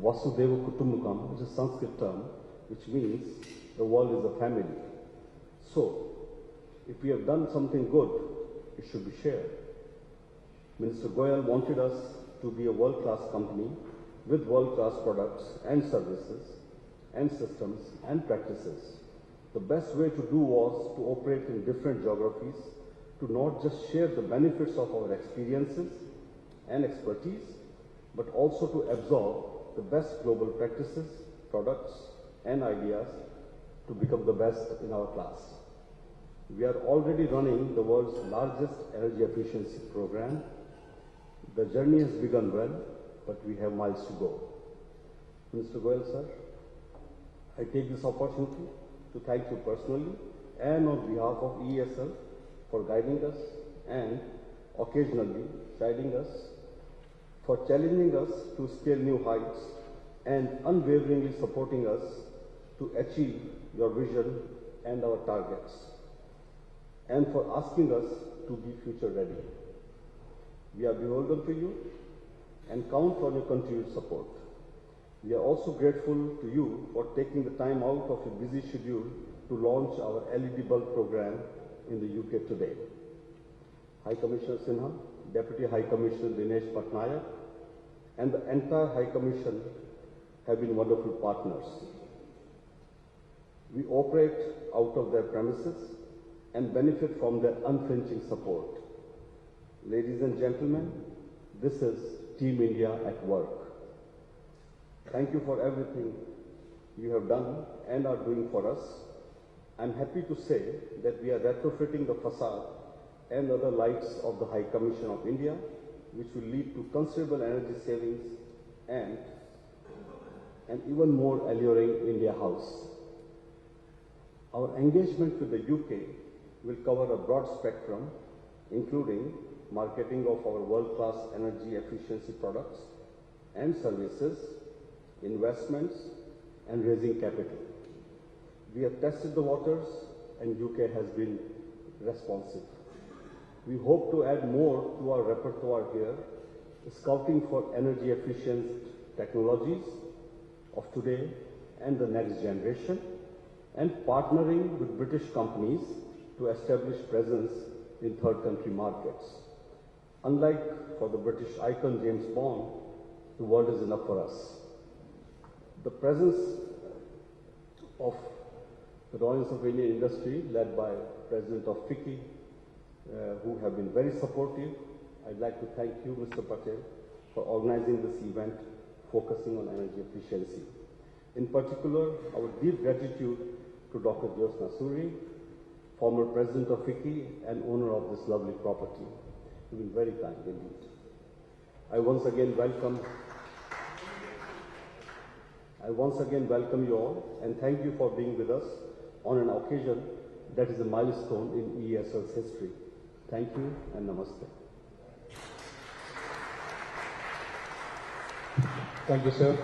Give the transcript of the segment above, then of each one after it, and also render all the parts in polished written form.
Vasudeva Kutumbakam, which is a Sanskrit term, which means the world is a family. So, if we have done something good, it should be shared. Minister Goyal wanted us to be a world-class company with world-class products and services and systems and practices. The best way to do was to operate in different geographies, to not just share the benefits of our experiences and expertise, but also to absorb the best global practices, products, and ideas to become the best in our class. We are already running the world's largest energy efficiency program. The journey has begun well, but we have miles to go. Mr. Goyal, sir, I take this opportunity to thank you personally and on behalf of EESL for guiding us and occasionally guiding us, for challenging us to scale new heights and unwaveringly supporting us to achieve your vision and our targets, and for asking us to be future ready. We are beholden to you and count on your continued support. We are also grateful to you for taking the time out of your busy schedule to launch our LED bulb program in the UK today. High Commissioner Sinha, Deputy High Commissioner Dinesh Patnaik, and the entire High Commission have been wonderful partners. We operate out of their premises and benefit from their unflinching support. Ladies and gentlemen, this is Team India at work. Thank you for everything you have done and are doing for us. I'm happy to say that we are retrofitting the facade and other lights of the High Commission of India, which will lead to considerable energy savings and an even more alluring India House. Our engagement with the UK will cover a broad spectrum, including marketing of our world-class energy efficiency products and services, investments, and raising capital. We have tested the waters and UK has been responsive. We hope to add more to our repertoire here, scouting for energy efficient technologies of today and the next generation, and partnering with British companies to establish presence in third country markets. Unlike for the British icon James Bond, the world is enough for us. The presence of the Royals of Indian Industry, led by President of FICCI, who have been very supportive. I'd like to thank you, Mr. Patel, for organizing this event focusing on energy efficiency. In particular, our deep gratitude to Dr. Jyosna Suri, former President of FICCI and owner of this lovely property. You've been very kind indeed. I once again welcome you all and thank you for being with us on an occasion that is a milestone in EESL's history. Thank you and namaste. Thank you, sir.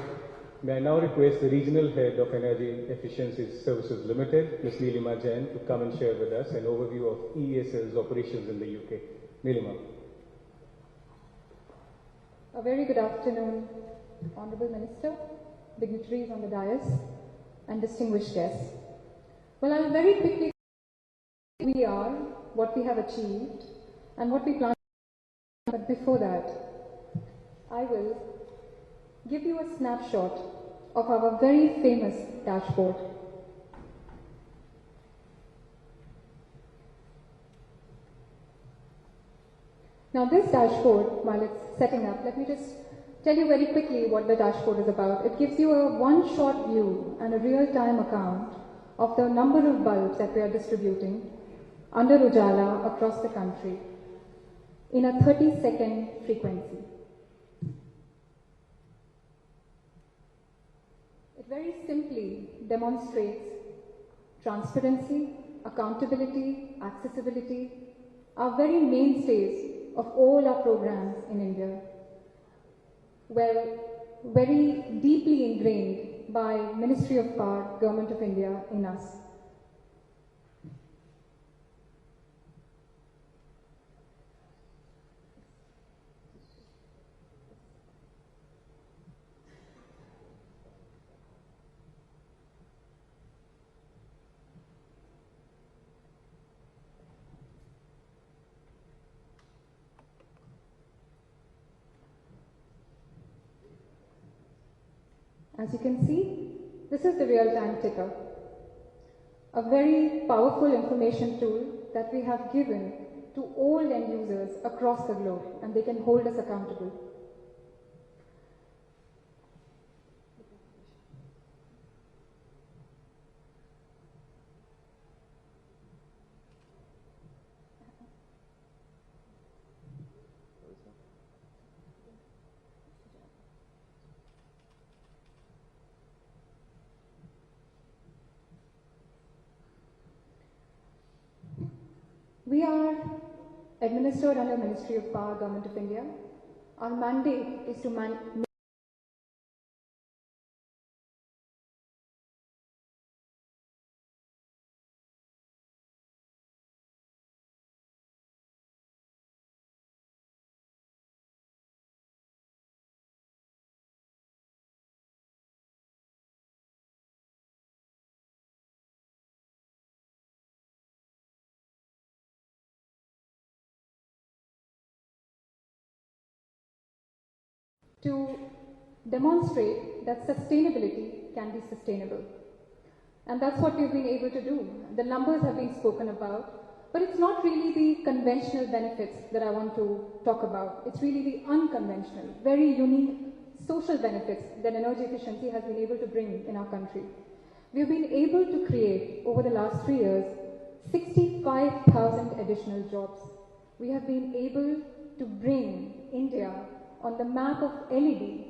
May I now request the Regional Head of Energy Efficiency Services Limited, Ms. Neelima Jain, to come and share with us an overview of EESL's operations in the UK. Neelima. A very good afternoon, Honourable Minister, dignitaries on the dais, and distinguished guests. Well, I'll very quickly who we are, what we have achieved, and what we plan. But before that, I will give you a snapshot of our very famous dashboard. Now this dashboard, while it's setting up, let me just tell you very quickly what the dashboard is about. It gives you a one-shot view and a real-time account of the number of bulbs that we are distributing under UJALA across the country in a 30-second frequency. It very simply demonstrates transparency, accountability, accessibility, are very mainstays of all our programs in India, well, very deeply ingrained by Ministry of Power, Government of India in us. As you can see, this is the real-time ticker, a very powerful information tool that we have given to all end users across the globe, and they can hold us accountable. We are administered under Ministry of Power, Government of India. Our mandate is to demonstrate that sustainability can be sustainable. And that's what we've been able to do. The numbers have been spoken about, but it's not really the conventional benefits that I want to talk about. It's really the unconventional, very unique social benefits that energy efficiency has been able to bring in our country. We've been able to create, over the last 3 years, 65,000 additional jobs. We have been able to bring India on the map of LED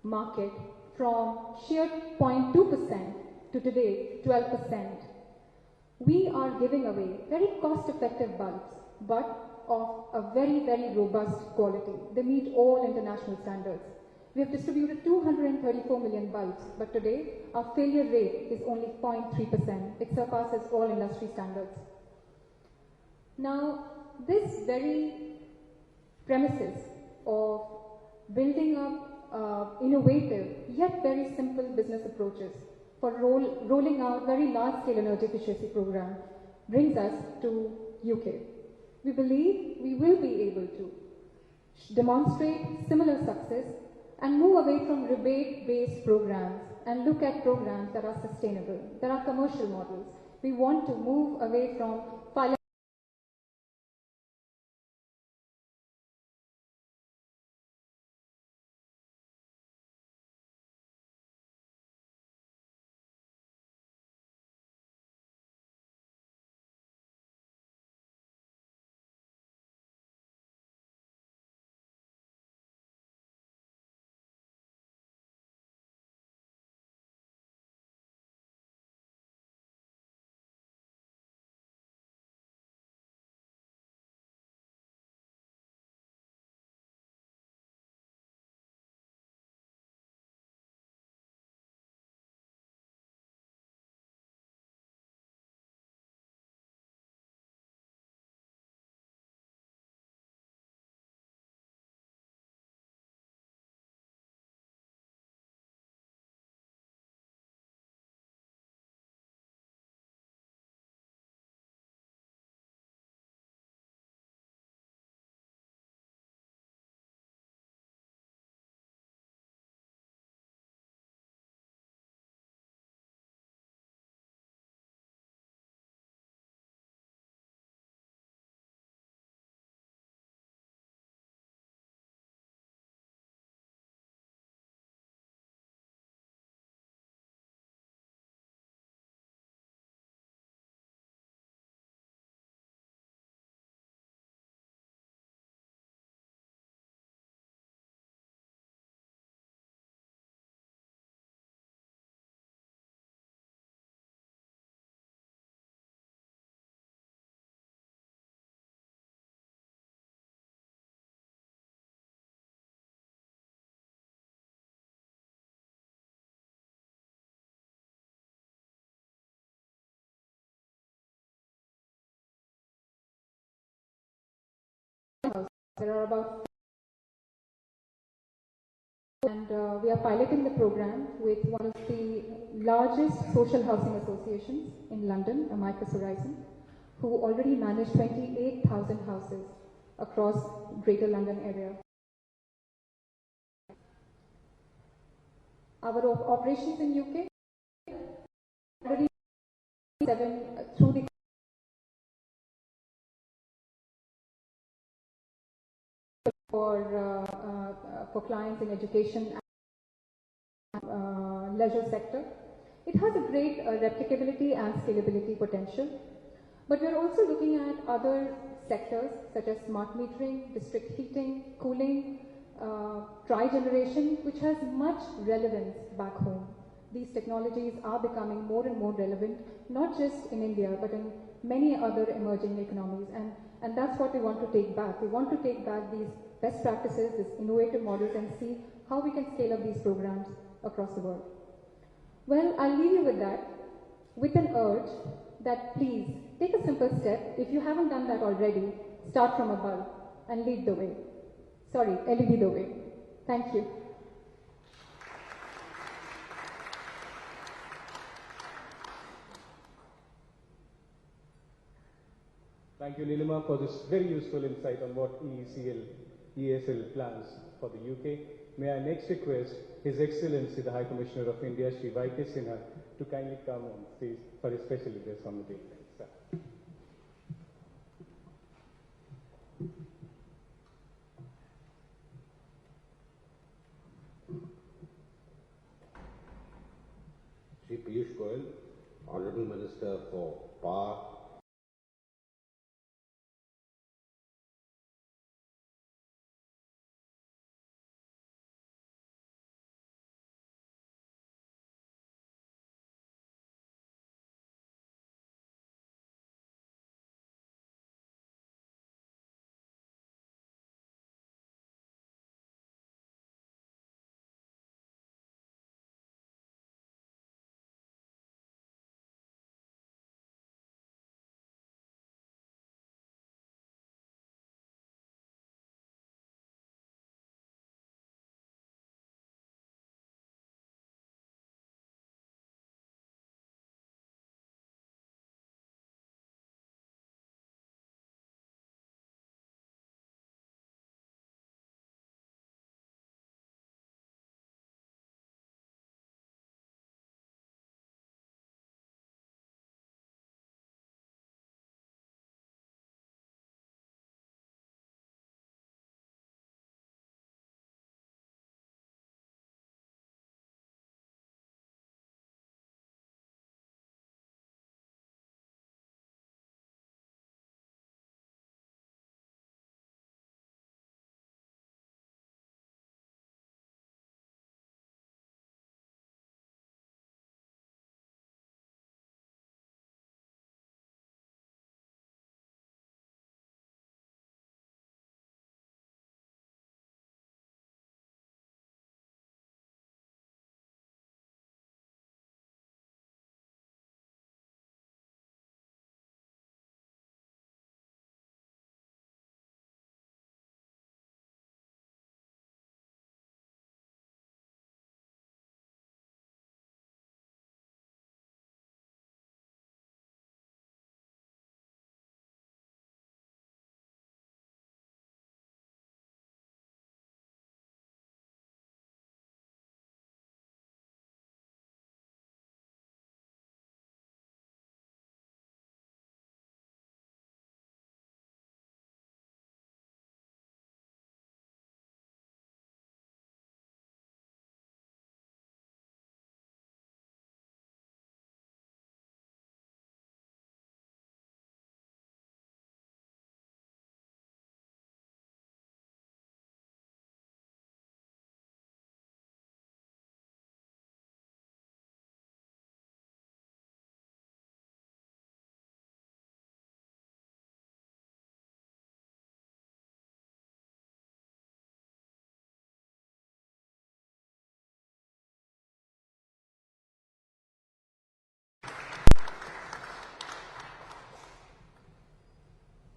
market from sheer 0.2% to today 12%. We are giving away very cost-effective bulbs, but of a very, very robust quality. They meet all international standards. We have distributed 234 million bulbs, but today our failure rate is only 0.3%. It surpasses all industry standards. Now, this very premises of building up innovative yet very simple business approaches for rolling out very large-scale energy efficiency program brings us to UK. We believe we will be able to demonstrate similar success and move away from rebate-based programs and look at programs that are sustainable, that are commercial models. We want to move away from there are about, and we are piloting the program with one of the largest social housing associations in London, Amicus Horizon, who already manage 28,000 houses across Greater London area. Our operations in UK already through the for clients in education and leisure sector. It has a great replicability and scalability potential. But we are also looking at other sectors such as smart metering, district heating, cooling, tri-generation, which has much relevance back home. These technologies are becoming more and more relevant, not just in India, but in many other emerging economies. And that's what we want to take back. We want to take back these best practices, these innovative models, and see how we can scale up these programs across the world. Well, I'll leave you with that, with an urge that please take a simple step. If you haven't done that already, start from above and lead the way. Sorry, lead the way. Thank you. Thank you, Nilima, for this very useful insight on what EESL plans for the UK. May I next request His Excellency, the High Commissioner of India, Shri Y.K. Sinha, to kindly come on stage for a special address on the day. Sir. Shri Piyush Goyal, Honorable Minister for Power,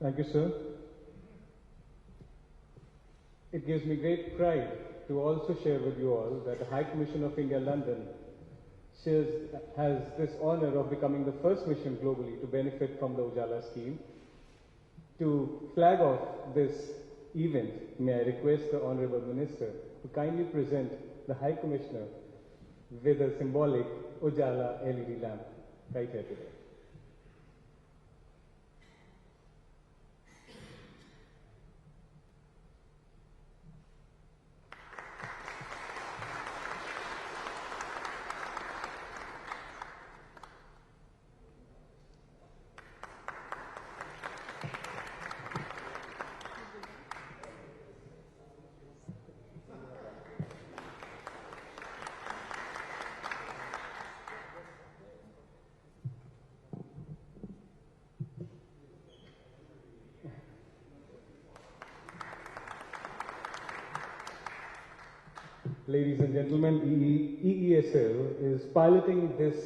Thank you, sir. It gives me great pride to also share with you all that the High Commission of India, London, has this honor of becoming the first mission globally to benefit from the UJALA scheme. To flag off this event, may I request the Honorable Minister to kindly present the High Commissioner with a symbolic UJALA LED lamp right here today. Ladies and gentlemen, EESL is piloting this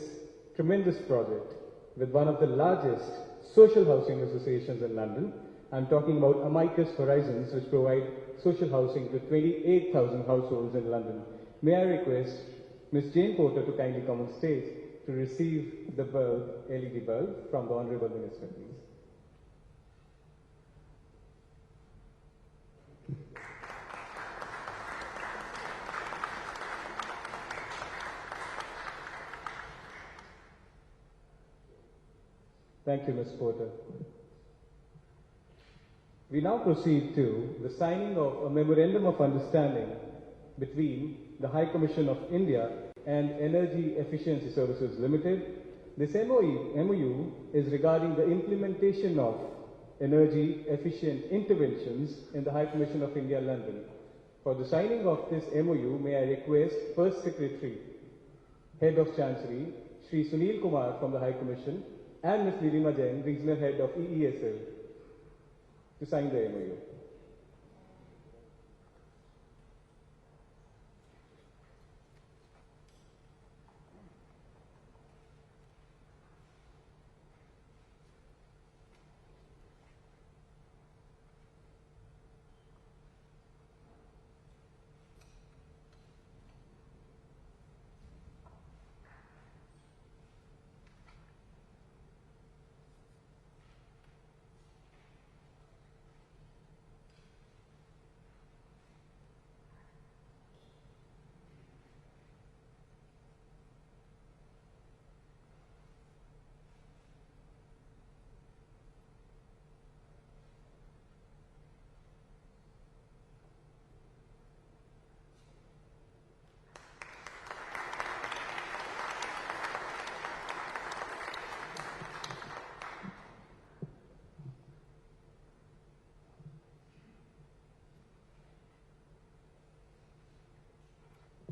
tremendous project with one of the largest social housing associations in London. I'm talking about Amicus Horizons, which provide social housing to 28,000 households in London. May I request Ms. Jane Porter to kindly come on stage to receive the bulb, LED bulb, from the Honourable Minister, please. Thank you, Ms. Porter. We now proceed to the signing of a Memorandum of Understanding between the High Commission of India and Energy Efficiency Services Limited. This MOU is regarding the implementation of energy efficient interventions in the High Commission of India, London. For the signing of this MOU, may I request First Secretary, Head of Chancery, Shri Sunil Kumar from the High Commission, and Ms. Nilima Jain, Regional Head of EESL, to sign the MOU.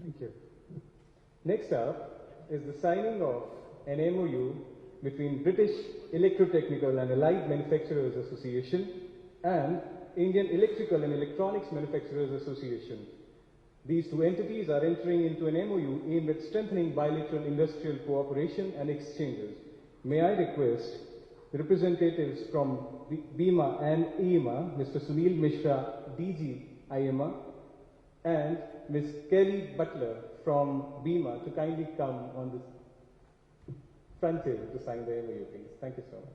Thank you. Next up is the signing of an MOU between British Electrotechnical and Allied Manufacturers Association and Indian Electrical and Electronics Manufacturers Association. These two entities are entering into an MOU aimed at strengthening bilateral industrial cooperation and exchanges. May I request representatives from BIMA and IEMA, Mr. Sunil Mishra, DG IEMA, and Ms. Kelly Butler from BIMA to kindly come on the front table to sign the MOU, please. Thank you so much.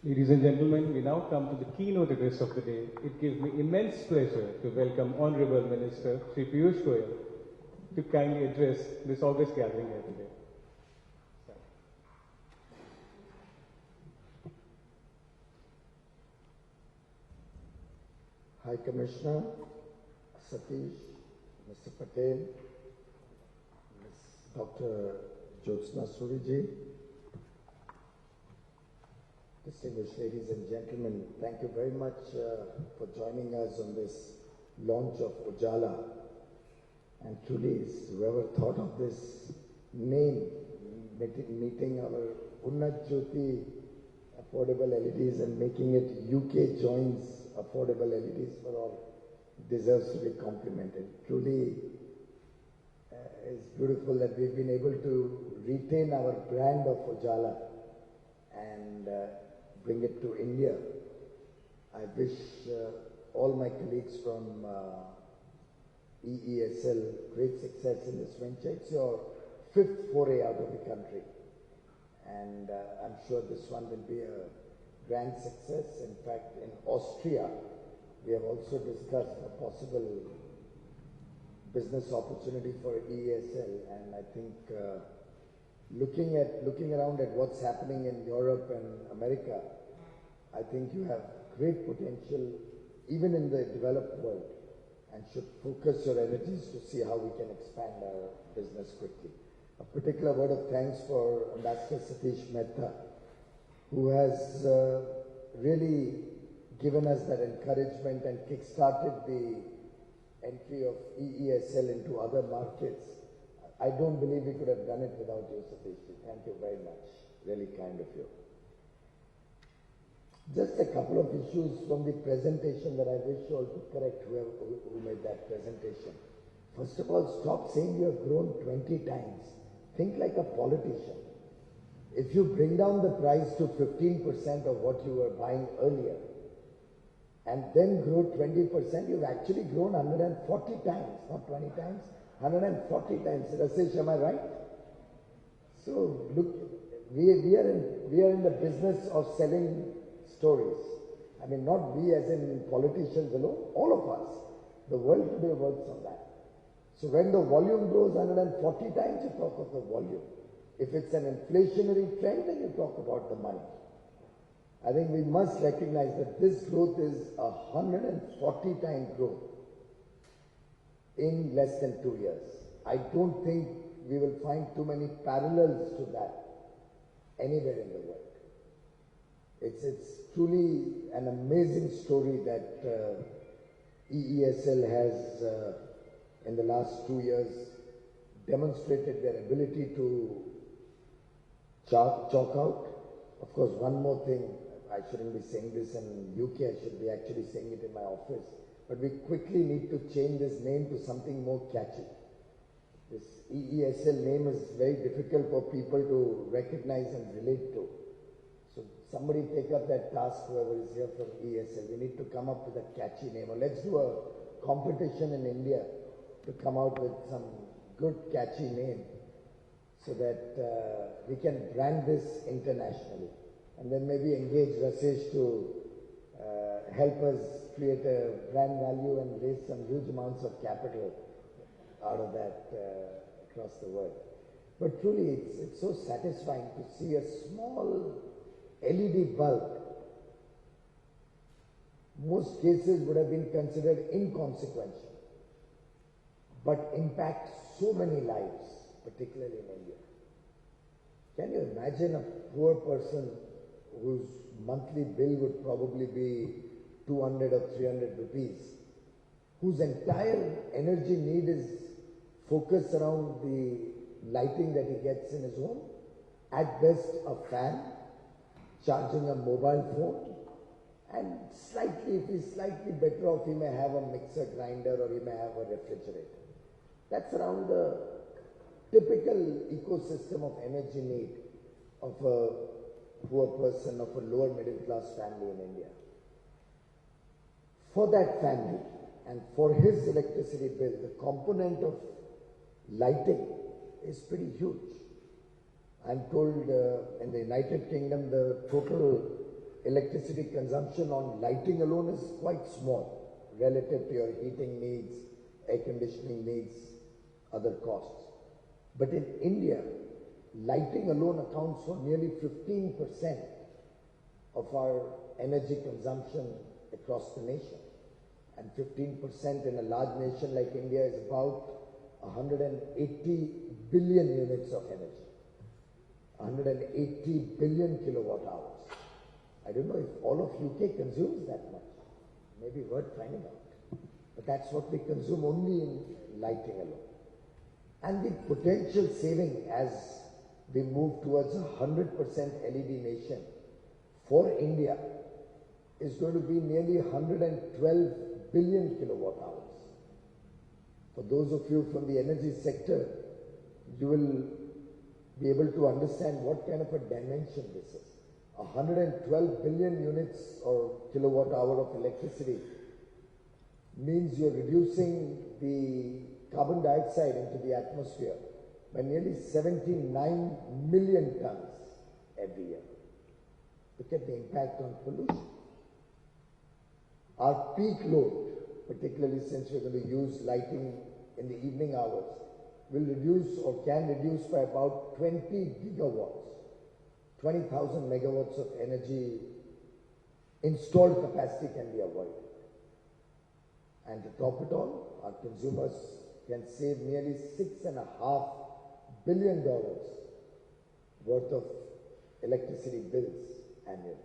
Ladies and gentlemen, we now come to the keynote address of the day. It gives me immense pleasure to welcome Honorable Minister Shri Piyush Goyal to kindly address this august gathering here today. High Commissioner Satish, Mr. Patel, Ms. Dr. Jyotsna Suriji, distinguished ladies and gentlemen, thank you very much for joining us on this launch of UJALA. And truly, whoever thought of this name, meeting our Unnat Jyoti affordable LEDs and making it UK joins affordable LEDs for all, deserves to be complimented. Truly, it's beautiful that we've been able to retain our brand of UJALA and bring it to India. I wish all my colleagues from EESL great success in this venture. It's your 5th foray out of the country, and I'm sure this one will be a grand success. In fact, in Austria, we have also discussed a possible business opportunity for EESL, and I think looking around at what's happening in Europe and America, I think you have great potential even in the developed world, and should focus your energies to see how we can expand our business quickly. A particular word of thanks for Ambassador Satish Mehta, who has really given us that encouragement and kick-started the entry of EESL into other markets. I don't believe we could have done it without you, Satish. Thank you very much. Really kind of you. Just a couple of issues from the presentation that I wish you all to correct, who made that presentation. First of all, stop saying you have grown 20 times. Think like a politician. If you bring down the price to 15% of what you were buying earlier, and then grow 20%, you've actually grown 140 times, not 20 times, 140 times. Rasesh, am I right? So look, we are in the business of selling stories. I mean, not we as in politicians alone, all of us. The world today works on that. So when the volume grows 140 times, you talk of the volume. If it's an inflationary trend, then you talk about the money. I think we must recognize that this growth is 140 times growth in less than 2 years. I don't think we will find too many parallels to that anywhere in the world. It's truly an amazing story that EESL has in the last 2 years demonstrated their ability to chalk out. Of course, one more thing, I shouldn't be saying this in UK, I should be actually saying it in my office, but we quickly need to change this name to something more catchy. This EESL name is very difficult for people to recognize and relate to. So somebody take up that task, whoever is here from EESL. We need to come up with a catchy name, or let's do a competition in India to come out with some good catchy name so that we can brand this internationally. And then maybe engage Rasesh to help us create a brand value and raise some huge amounts of capital out of that across the world. But truly, it's so satisfying to see a small LED bulb. Most cases would have been considered inconsequential, but impact so many lives, particularly in India. Can you imagine a poor person whose monthly bill would probably be 200 or 300 rupees, whose entire energy need is focused around the lighting that he gets in his home, at best a fan, charging a mobile phone, and if he's slightly better off, he may have a mixer grinder or he may have a refrigerator. That's around the typical ecosystem of energy need of a poor person, of a lower middle class family in India. For that family and for his electricity bill, the component of lighting is pretty huge. I'm told in the United Kingdom the total electricity consumption on lighting alone is quite small relative to your heating needs, air conditioning needs, other costs. But in India, lighting alone accounts for nearly 15% of our energy consumption across the nation. And 15% in a large nation like India is about 180 billion units of energy. 180 billion kilowatt hours. I don't know if all of UK consumes that much. Maybe worth finding out. But That's what we consume only in lighting alone. And the potential saving as we move towards a 100% LED nation for India is going to be nearly 112 billion kilowatt hours. For those of you from the energy sector, you will be able to understand what kind of a dimension this is. 112 billion units or kilowatt hour of electricity means you're reducing the carbon dioxide into the atmosphere by nearly 79 million tons every year. Look at the impact on pollution. Our peak load, particularly since we're going to use lighting in the evening hours, will reduce or can reduce by about 20 gigawatts, 20,000 megawatts of energy installed capacity can be avoided. And to top it all, our consumers can save nearly $6.5 billion worth of electricity bills annually.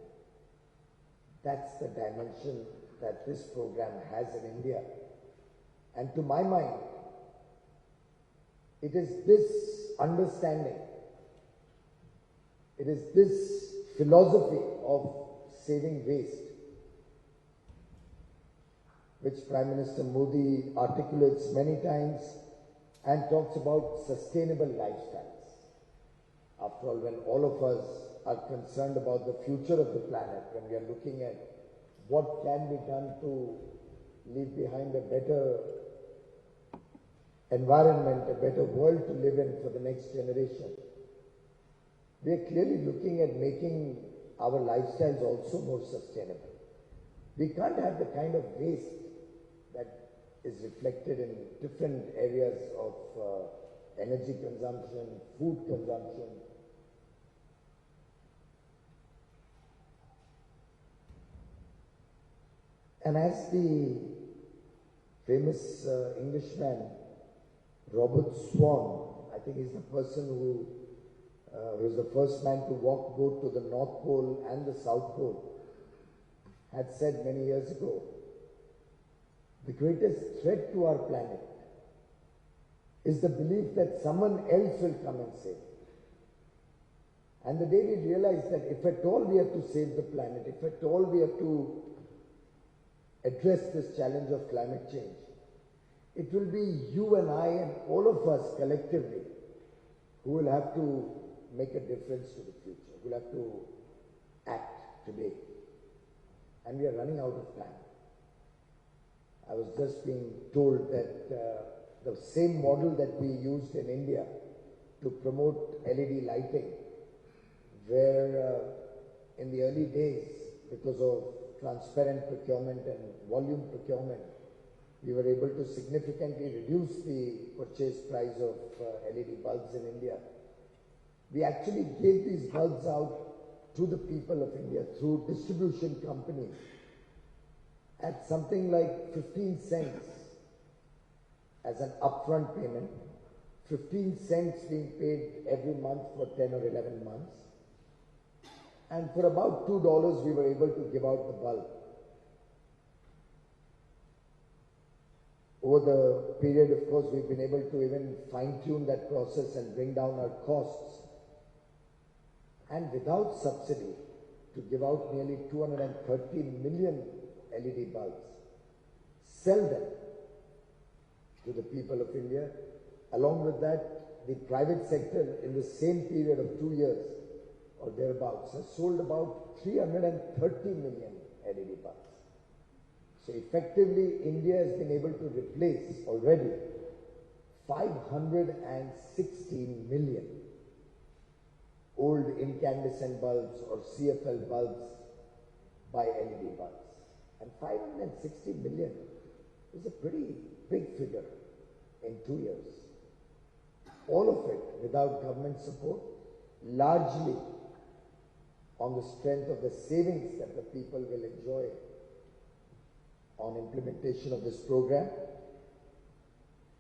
That's the dimension that this program has in India. And to my mind, it is this understanding, it is this philosophy of saving waste which Prime Minister Modi articulates many times and talks about sustainable lifestyles. After all, when all of us are concerned about the future of the planet, when we are looking at what can be done to leave behind a better environment, a better world to live in for the next generation, we are clearly looking at making our lifestyles also more sustainable. We can't have the kind of waste that is reflected in different areas of energy consumption, food consumption. And as the famous Englishman Robert Swan, I think he's the person who was the first man to walk both to the North Pole and the South Pole, had said many years ago, the greatest threat to our planet is the belief that someone else will come and save it. And the day we realize that if at all we have to save the planet, if at all we have to address this challenge of climate change, it will be you and I and all of us collectively who will have to make a difference to the future, who will have to act today. And we are running out of time. I was just being told that the same model that we used in India to promote LED lighting, where in the early days, because of transparent procurement and volume procurement, we were able to significantly reduce the purchase price of LED bulbs in India. We actually gave these bulbs out to the people of India through distribution companies at something like 15 cents as an upfront payment, 15 cents being paid every month for 10 or 11 months. And for about $2, we were able to give out the bulb. Over the period, of course, we've been able to even fine-tune that process and bring down our costs. And without subsidy, to give out nearly 230 million LED bulbs, sell them to the people of India. Along with that, the private sector in the same period of 2 years or thereabouts has sold about 330 million LED bulbs. So effectively, India has been able to replace already 516 million old incandescent bulbs or CFL bulbs by LED bulbs. And 560 million is a pretty big figure in 2 years. All of it without government support, largely on the strength of the savings that the people will enjoy on implementation of this program.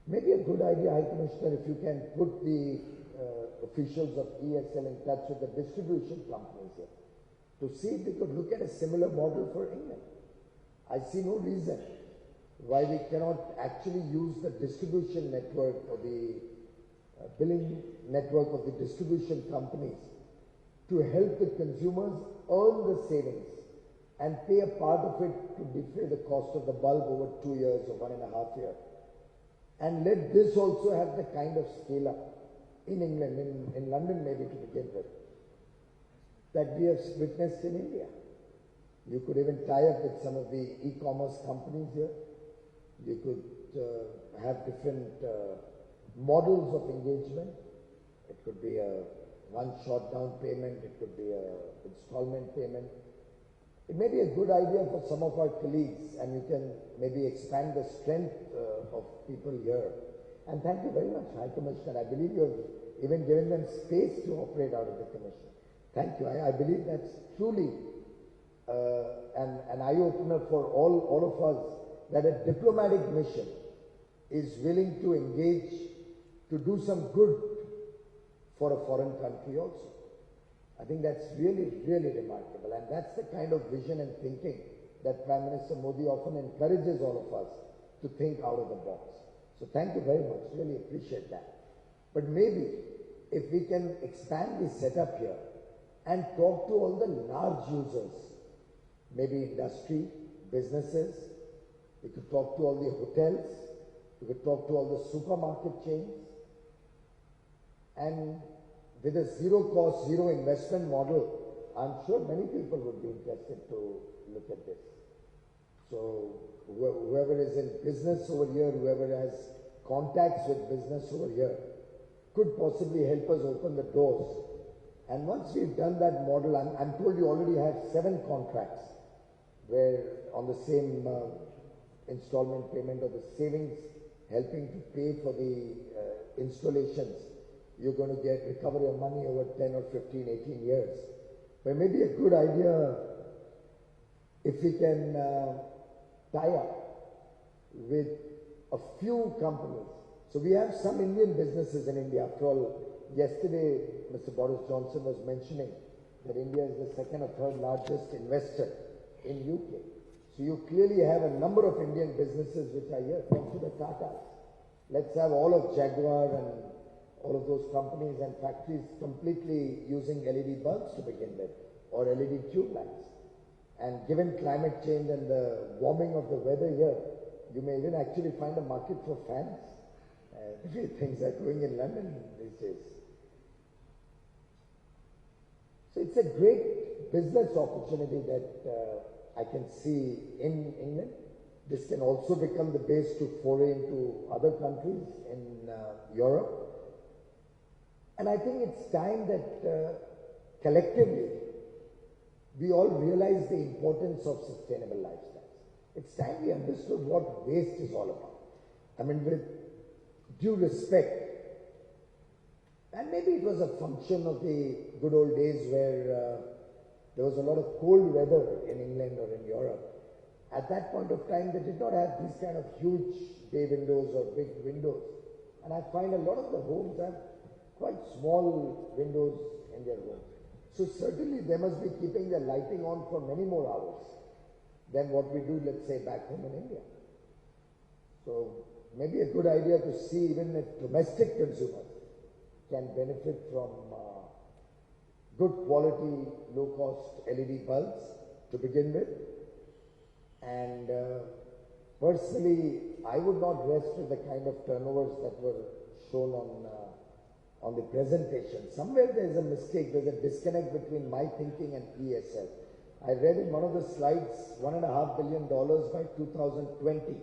Maybe a good idea, High Commissioner, if you can put the officials of EESL in touch with the distribution companies here to see if they could look at a similar model for England. I see no reason why we cannot actually use the distribution network or the billing network of the distribution companies to help the consumers earn the savings and pay a part of it to defray the cost of the bulb over 2 years or 1.5 years. And let this also have the kind of scale up in England, in London maybe to begin with, that we have witnessed in India. You could even tie up with some of the e-commerce companies here. You could have different models of engagement. It could be a one-shot down payment, it could be a installment payment. It may be a good idea for some of our colleagues, and you can maybe expand the strength of people here. And thank you very much, High Commissioner. I believe you have even given them space to operate out of the Commission. Thank you. I believe that's truly an eye-opener for all of us, that a diplomatic mission is willing to engage to do some good for a foreign country also. I think that's really, really remarkable, and that's the kind of vision and thinking that Prime Minister Modi often encourages all of us to think out of the box. So thank you very much, really appreciate that. But maybe if we can expand the setup here and talk to all the large users, maybe industry, businesses, we could talk to all the hotels, we could talk to all the supermarket chains, and with a zero cost, zero investment model, I'm sure many people would be interested to look at this. So whoever is in business over here, whoever has contacts with business over here, could possibly help us open the doors. And once we've done that model, I'm told you already have 7 contracts where on the same installment payment or the savings helping to pay for the installations, you're going to get recovery of money over 10 or 15, 18 years. But maybe a good idea if we can tie up with a few companies. So we have some Indian businesses in India. After all, yesterday Mr. Boris Johnson was mentioning that India is the 2nd or 3rd largest investor in UK. So you clearly have a number of Indian businesses which are here. Talk to the Tatas. Let's have all of Jaguar and all of those companies and factories completely using LED bulbs to begin with, or LED tube lights. And given climate change and the warming of the weather here, you may even actually find a market for fans. Things are going in London these days. So it's a great business opportunity that I can see in England. This can also become the base to foray into other countries in Europe. And I think it's time that collectively we all realize the importance of sustainable lifestyles. It's time we understood what waste is all about. I mean, with due respect, and maybe it was a function of the good old days where there was a lot of cold weather in England or in Europe. At that point of time, they did not have these kind of huge bay windows or big windows. And I find a lot of the homes have quite small windows in their homes. So certainly they must be keeping their lighting on for many more hours than what we do, let's say, back home in India. So maybe a good idea to see even if domestic consumers can benefit from good quality, low cost LED bulbs to begin with. And personally, I would not rest with the kind of turnovers that were shown on the presentation. Somewhere there is a mistake, there's a disconnect between my thinking and EESL. I read in one of the slides $1.5 billion by 2020.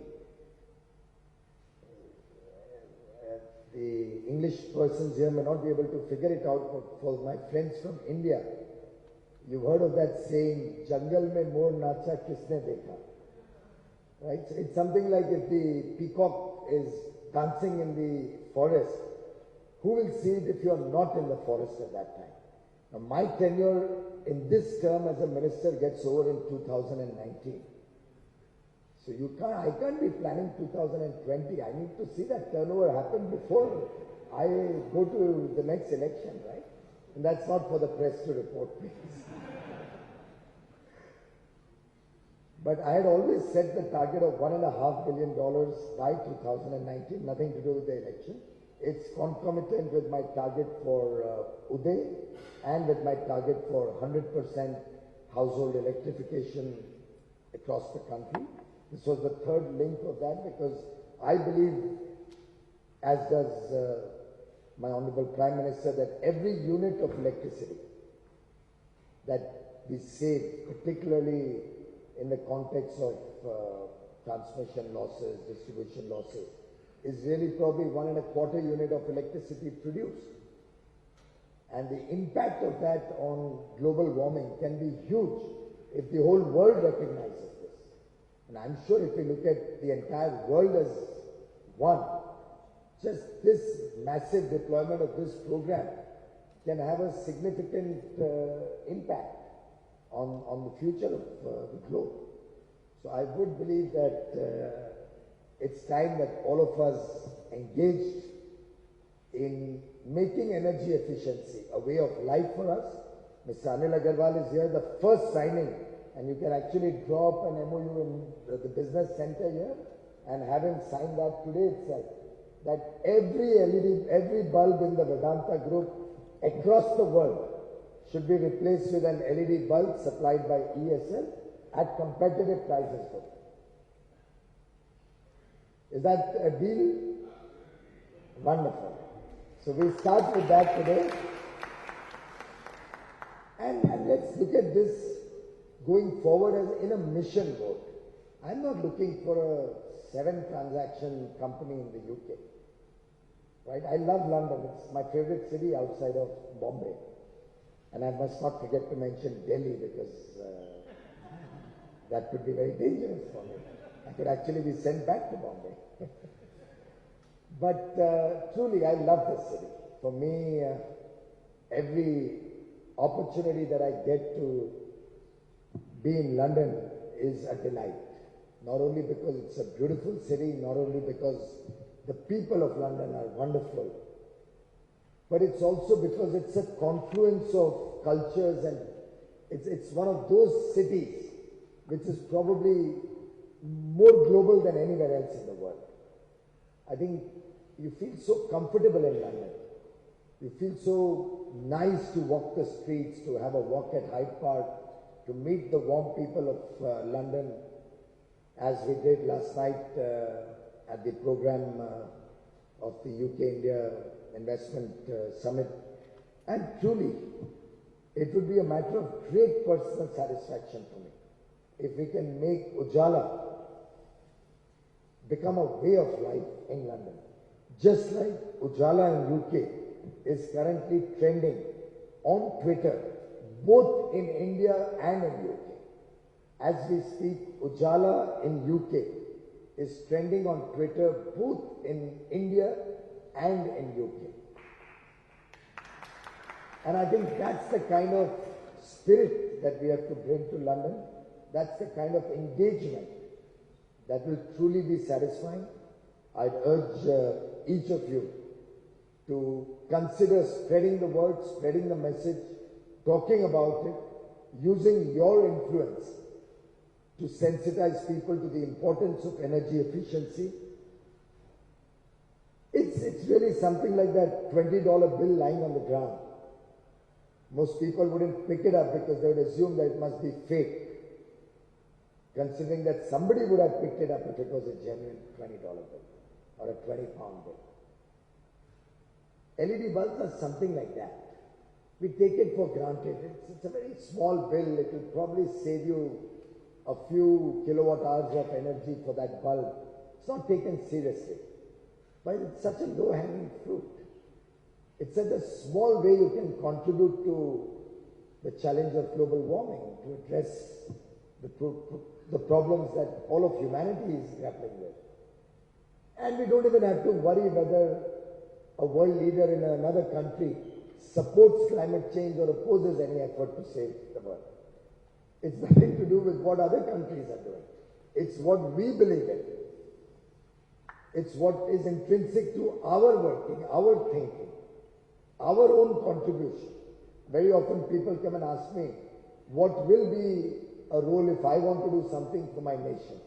The English persons here may not be able to figure it out, but for my friends from India, you've heard of that saying, Jungle mein mor nacha kisne dekha? Right? So it's something like if the peacock is dancing in the forest, who will see it if you are not in the forest at that time? Now, my tenure in this term as a minister gets over in 2019. So I can't be planning 2020. I need to see that turnover happen before I go to the next election, right? And that's not for the press to report, please. But I had always set the target of $1.5 billion by 2019, nothing to do with the election. It's concomitant with my target for Uday and with my target for 100% household electrification across the country. This was the third link of that because I believe, as does my Honorable Prime Minister, that every unit of electricity that we save, particularly in the context of transmission losses, distribution losses, is really probably 1.25 unit of electricity produced. And the impact of that on global warming can be huge if the whole world recognizes this. And I'm sure if we look at the entire world as one, just this massive deployment of this program can have a significant impact on the future of the globe. So I would believe that it's time that all of us engaged in making energy efficiency a way of life for us. Mr. Anil Agarwal is here, the first signing, and you can actually draw up an MOU in the business center here and have him sign that today itself, that every LED, every bulb in the Vedanta group across the world should be replaced with an LED bulb supplied by EESL at competitive prices. Is that a deal? Wonderful. So we start with that today. And let's look at this going forward as in a mission mode. I'm not looking for a 7-transaction company in the UK. Right? I love London. It's my favorite city outside of Bombay. And I must not forget to mention Delhi because that could be very dangerous for me. I could actually be sent back to Bombay. But truly, I love this city. For me, every opportunity that I get to be in London is a delight. Not only because it's a beautiful city, not only because the people of London are wonderful, but it's also because it's a confluence of cultures, and it's one of those cities which is probably more global than anywhere else in the world. I think you feel so comfortable in London. You feel so nice to walk the streets, to have a walk at Hyde Park, to meet the warm people of London, as we did last night at the program of the UK-India Investment Summit. And truly, it would be a matter of great personal satisfaction for me if we can make UJALA become a way of life in London. Just like UJALA in UK is currently trending on Twitter, both in India and in UK. As we speak, UJALA in UK is trending on Twitter both in India and in UK. And I think that's the kind of spirit that we have to bring to London. That's the kind of engagement that will truly be satisfying. I'd urge each of you to consider spreading the word, spreading the message, talking about it, using your influence to sensitize people to the importance of energy efficiency. It's really something like that $20 bill lying on the ground. Most people wouldn't pick it up because they would assume that it must be fake, considering that somebody would have picked it up if it was a genuine $20 bill or a 20-pound bill. LED bulbs are something like that. We take it for granted. It's a very small bill. It will probably save you a few kilowatt hours of energy for that bulb. It's not taken seriously. But it's such a low-hanging fruit. It's such a small way you can contribute to the challenge of global warming, to address the problems that all of humanity is grappling with. And we don't even have to worry whether a world leader in another country supports climate change or opposes any effort to save the world. It's nothing to do with what other countries are doing. It's what we believe in. It's what is intrinsic to our working, our thinking, our own contribution. Very often people come and ask me, what will be a role if I want to do something for my nation.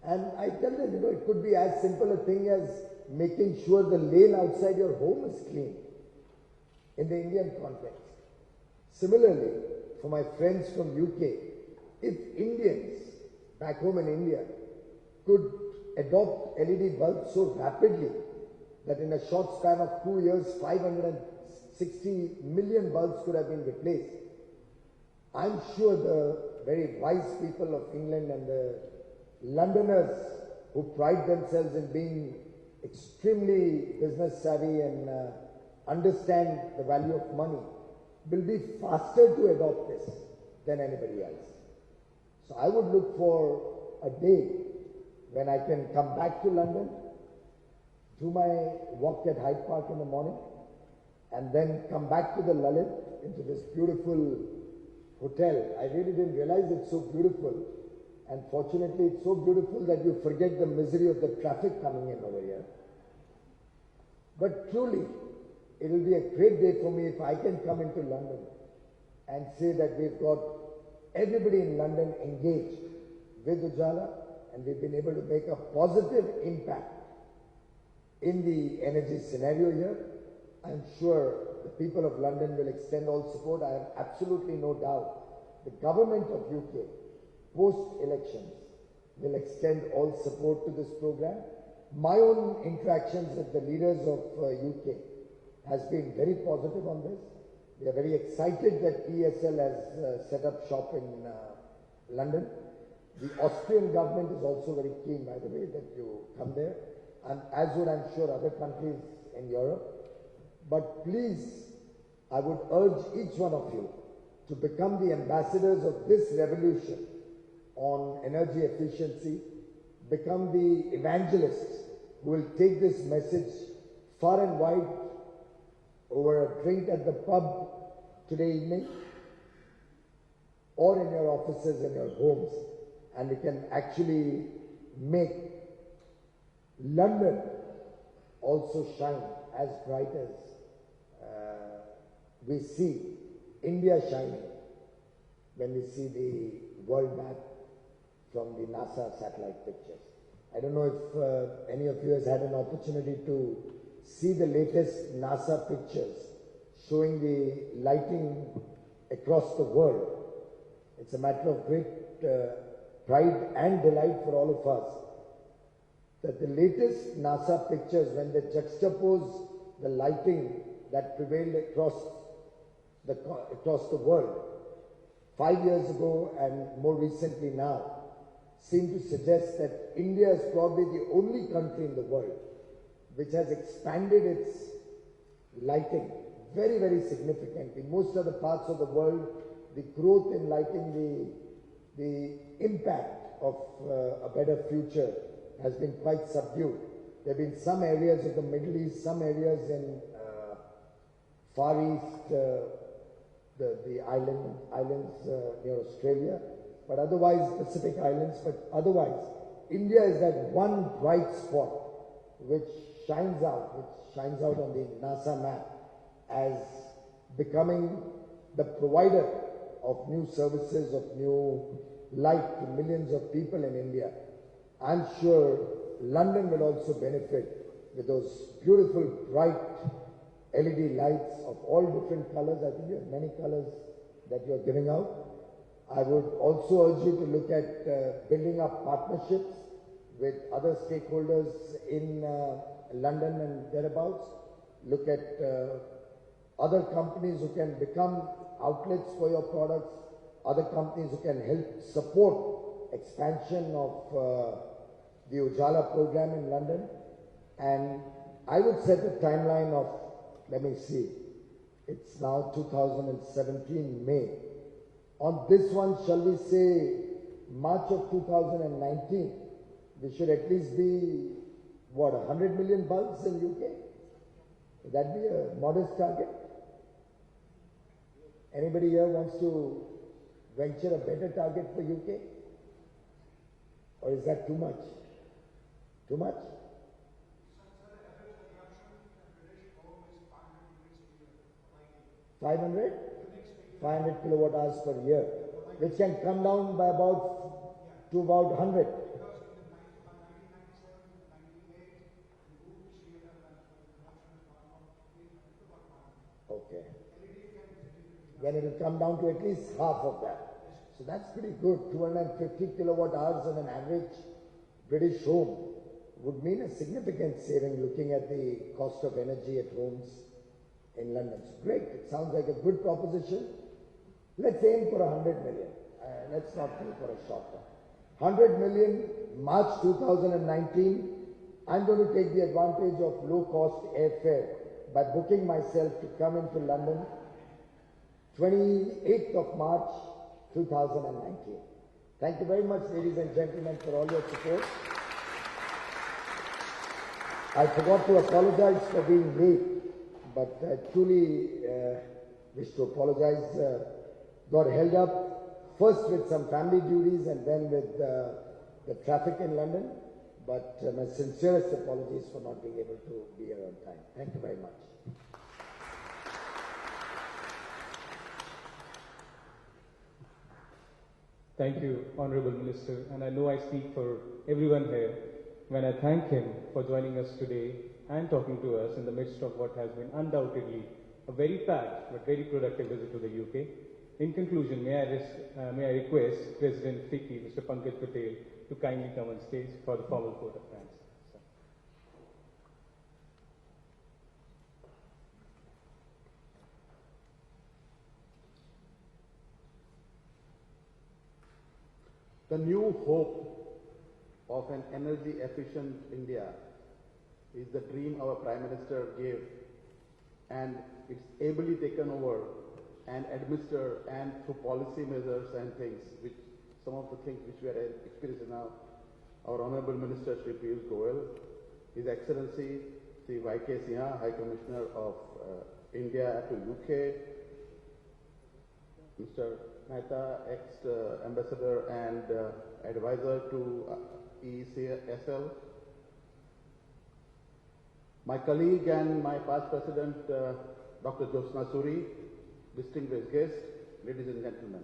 And I tell them, it could be as simple a thing as making sure the lane outside your home is clean in the Indian context. Similarly, for my friends from UK, if Indians back home in India could adopt LED bulbs so rapidly that in a short span of 2 years, 560 million bulbs could have been replaced, I'm sure the very wise people of England and the Londoners who pride themselves in being extremely business savvy and understand the value of money will be faster to adopt this than anybody else. So I would look for a day when I can come back to London, do my walk at Hyde Park in the morning, and then come back to the Lalit into this beautiful hotel. I really didn't realize it's so beautiful, and fortunately it's so beautiful that you forget the misery of the traffic coming in over here. But truly, it will be a great day for me if I can come into London and say that we've got everybody in London engaged with UJALA, and we've been able to make a positive impact in the energy scenario here. I'm sure the people of London will extend all support. I have absolutely no doubt the government of UK, post-elections, will extend all support to this program. My own interactions with the leaders of UK has been very positive on this. We are very excited that EESL has set up shop in London. The Austrian government is also very keen, by the way, that you come there, and as would, I'm sure, other countries in Europe. But please, I would urge each one of you to become the ambassadors of this revolution on energy efficiency, become the evangelists who will take this message far and wide over a drink at the pub today evening, or in your offices and your homes, and we can actually make London also shine as bright as we see India shining when we see the world map from the NASA satellite pictures. I don't know if any of you has had an opportunity to see the latest NASA pictures showing the lighting across the world. It's a matter of great pride and delight for all of us that the latest NASA pictures, when they juxtapose the lighting that prevailed across the world 5 years ago and more recently now, seem to suggest that India is probably the only country in the world which has expanded its lighting very, very significantly. Most of the parts of the world, the growth in lighting, the impact of a better future has been quite subdued. There have been some areas of the Middle East, some areas in Far East, the islands near Australia, but otherwise Pacific Islands, but otherwise India is that one bright spot which shines out on the NASA map as becoming the provider of new services, of new light to millions of people in India. I'm sure London will also benefit with those beautiful bright LED lights of all different colors. I think you have many colors that you are giving out. I would also urge you to look at building up partnerships with other stakeholders in London and thereabouts. Look at other companies who can become outlets for your products, other companies who can help support expansion of the UJALA program in London. And I would set a timeline of, let me see, it's now 2017 May. On this one, shall we say March of 2019, we should at least be, what, 100 million bulbs in UK? Would that be a modest target? Anybody here wants to venture a better target for UK? Or is that too much? Too much? 500? 500 kilowatt hours per year. which can come down by to about 100. Okay. Then it will come down to at least half of that. So that's pretty good. 250 kilowatt hours on an average British home would mean a significant saving looking at the cost of energy at homes in London. So great. It sounds like a good proposition. Let's aim for 100 million. Let's not go for a short term. 100 million, March 2019. I'm going to take the advantage of low cost airfare by booking myself to come into London 28th of March 2019. Thank you very much, ladies and gentlemen, for all your support. I forgot to apologize for being late, but I truly wish to apologize. Got held up first with some family duties and then with the traffic in London. But my sincerest apologies for not being able to be here on time. Thank you very much. Thank you, Honorable Minister, and I know I speak for everyone here when I thank him for joining us today and talking to us in the midst of what has been undoubtedly a very packed but very productive visit to the UK. In conclusion, may I request President FICCI, Mr. Pankaj Patel, to kindly come on stage for the formal vote of thanks. The new hope of an energy efficient India is the dream our Prime Minister gave, and it's ably taken over and administered and through policy measures and things, which some of the things which we are experiencing now. Our Honorable Minister Shri Piyush Goyal, His Excellency Shri Y.K. Sinha, High Commissioner of India to UK, Mr. Mehta, ex-ambassador and advisor to EESL, my colleague and my past president, Dr. Jyotsna Suri, distinguished guests, ladies and gentlemen.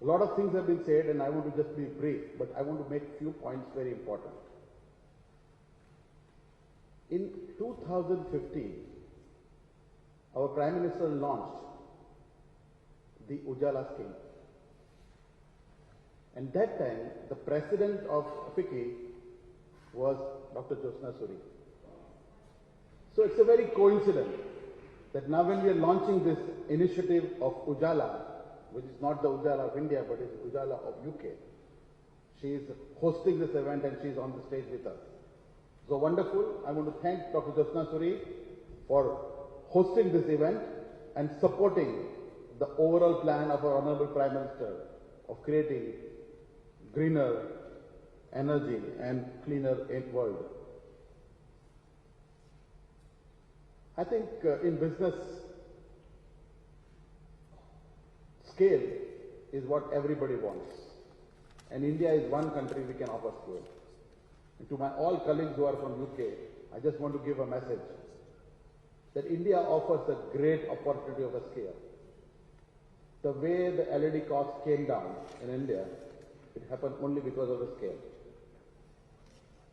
A lot of things have been said and I want to just be brief, but I want to make a few points very important. In 2015, our Prime Minister launched the UJALA scheme. And that time, the president of FICCI was Dr. Jyotsna Suri. So it's a very coincidence that now when we are launching this initiative of UJALA, which is not the UJALA of India, but is UJALA of UK, she is hosting this event and she is on the stage with us. So wonderful. I want to thank Dr. Jyotsna Suri for hosting this event and supporting the overall plan of our Honorable Prime Minister of creating greener energy and cleaner world. I think in business, scale is what everybody wants. And India is one country we can offer scale. And to my all colleagues who are from UK, I just want to give a message that India offers a great opportunity of a scale. The way the LED cost came down in India, it happened only because of the scale.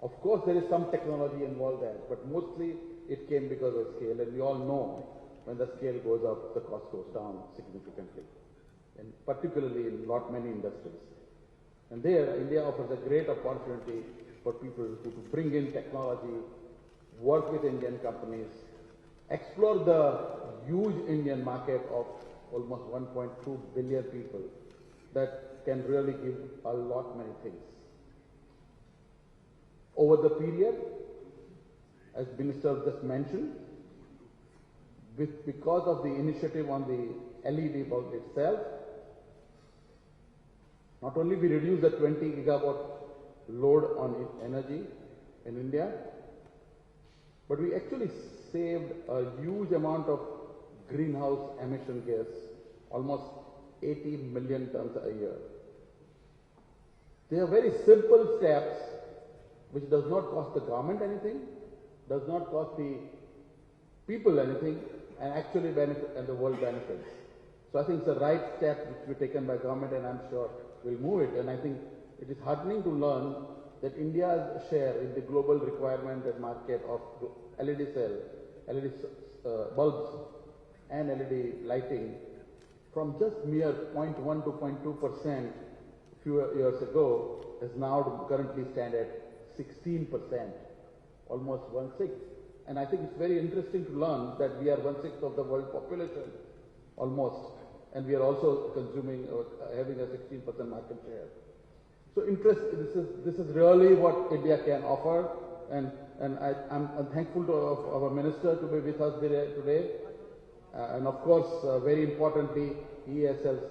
Of course, there is some technology involved there, but mostly it came because of scale. And we all know when the scale goes up, the cost goes down significantly, and particularly in many industries. And there, India offers a great opportunity for people to bring in technology, work with Indian companies, explore the huge Indian market of almost 1.2 billion people that can really give a lot many things. Over the period, as Minister just mentioned, because of the initiative on the LED bulb itself, not only we reduced the 20 gigawatt load on energy in India, but we actually saved a huge amount of greenhouse emission gas, almost 80 million tons a year. They are very simple steps which does not cost the government anything, does not cost the people anything, and actually benefit and the world benefits. So I think it's the right step which will be taken by government, and I'm sure we'll move it. And I think it is heartening to learn that India's share in the global requirement and market of LED cell, LED bulbs and LED lighting from just mere 0.1 to 0.2% few years ago is now currently stand at 16%, almost 1/6. And I think it's very interesting to learn that we are 1/6 of the world population, almost, and we are also consuming or having a 16% market share. So this is really what India can offer, and I'm thankful to our minister to be with us today, and of course, very importantly, EESL's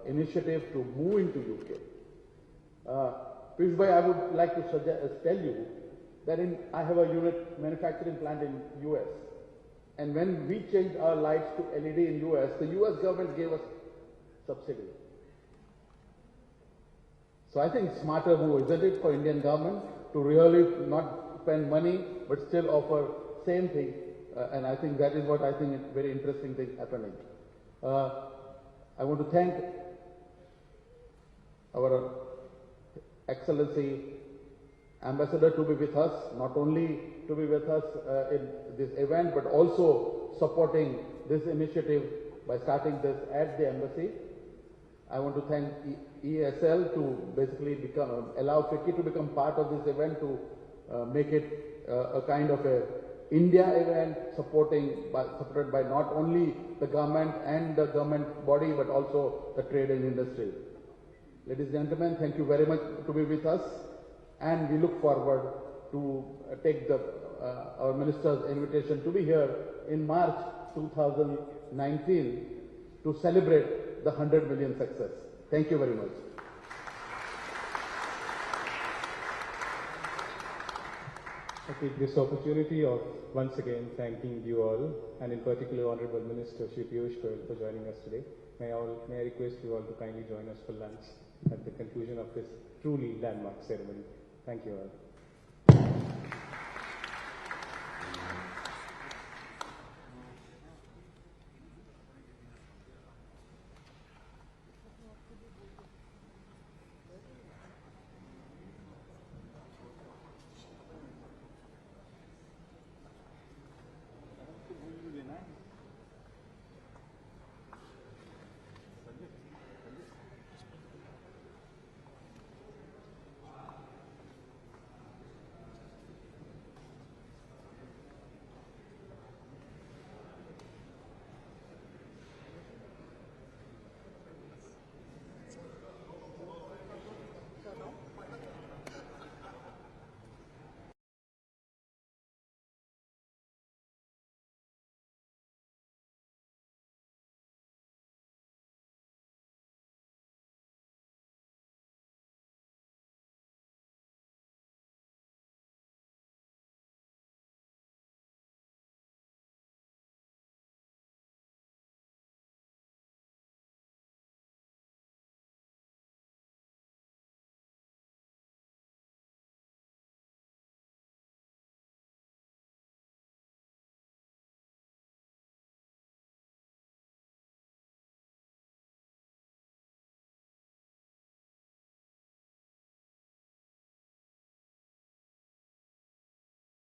initiative to move into UK. Piyush bhai, I would like to tell you that I have a unit manufacturing plant in US, and when we changed our lights to LED in US, the US government gave us subsidy. So I think smarter move, isn't it, for Indian government to really not spend money but still offer same thing, and I think that is what I think is very interesting thing happening. I want to thank our Excellency Ambassador to be with us, not only to be with us in this event, but also supporting this initiative by starting this at the embassy. I want to thank EESL to basically allow FICCI to become part of this event, to make it a kind of a India event, supported by not only the government and the government body, but also the trade and industry. Ladies and gentlemen, thank you very much to be with us, and we look forward to take our minister's invitation to be here in March 2019 to celebrate the 100 million success. Thank you very much. I take this opportunity of once again thanking you all, and in particular Honorable Minister Shri Piyush Goyal for joining us today. May I request you all to kindly join us for lunch at the conclusion of this truly landmark ceremony. Thank you all.